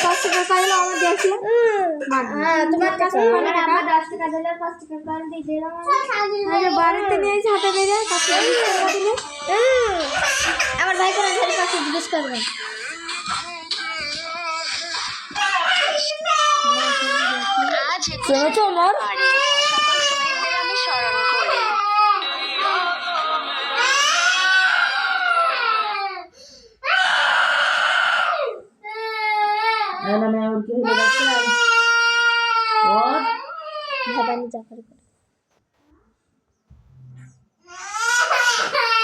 5 টাকা কাটলো আমার দেখলে হ্যাঁ তোমার কাছে আমার 10 টাকা দিলে 5 টাকা কাট দিয়ে দিলাম আরে বাড়িতে নিয়ে এসে হাতে বেরিয়ে 5 টাকা দিলে আমার ভাই করে ধরে কাছে জিজ্ঞেস করবে চলো চলো সকল শহীদদের আমি স্মরণ করি انا ما اقول كده بس और भवानी जाकर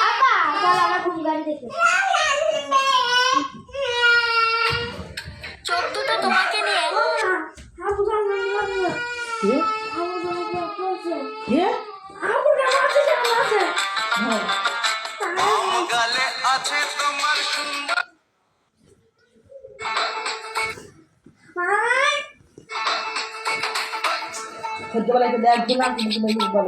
আপা চল আমরা ঘুম গাড়ি দেখি চোখ দুটো তোমাকে নিয়ে ये ये গালে আছে তোমার সুন্দর خدت بالك ده كده ممكن يبقى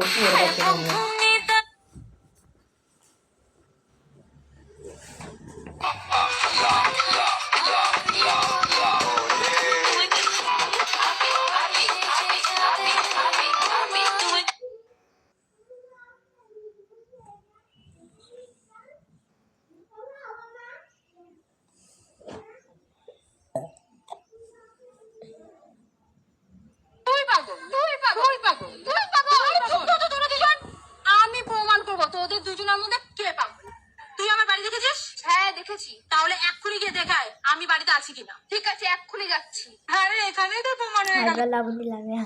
আমি প্রমাণ করবো তোদের দুজনের মধ্যে কে পাগল তুই আমার বাড়ি দেখেছিস হ্যাঁ দেখেছি তাহলে এক্ষুনি গিয়ে দেখায় আমি বাড়িতে আছি কিনা ঠিক আছে এক্ষুনি যাচ্ছি আরে এখানেই তো প্রমাণ হয়ে গেল লাবণী লাগে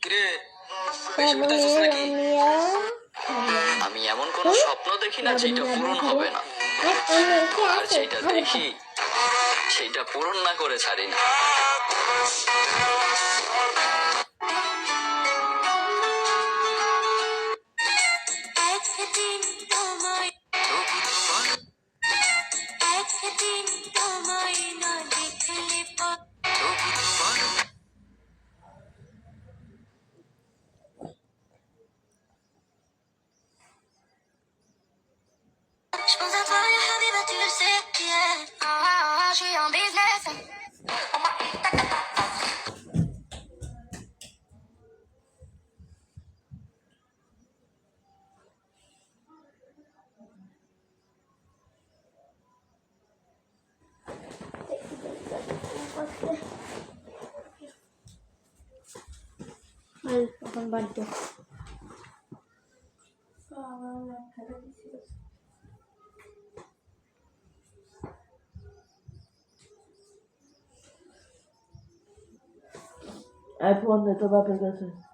কিরে বেশি উঠেছিস নাকি আমি এমন কোন স্বপ্ন দেখি না যেটা পূরণ হবে না আর যেটা দেখি সেটা পূরণ না করে ছাড়ি না এখন বাড়তে आईफोन दे तो वापस कैसे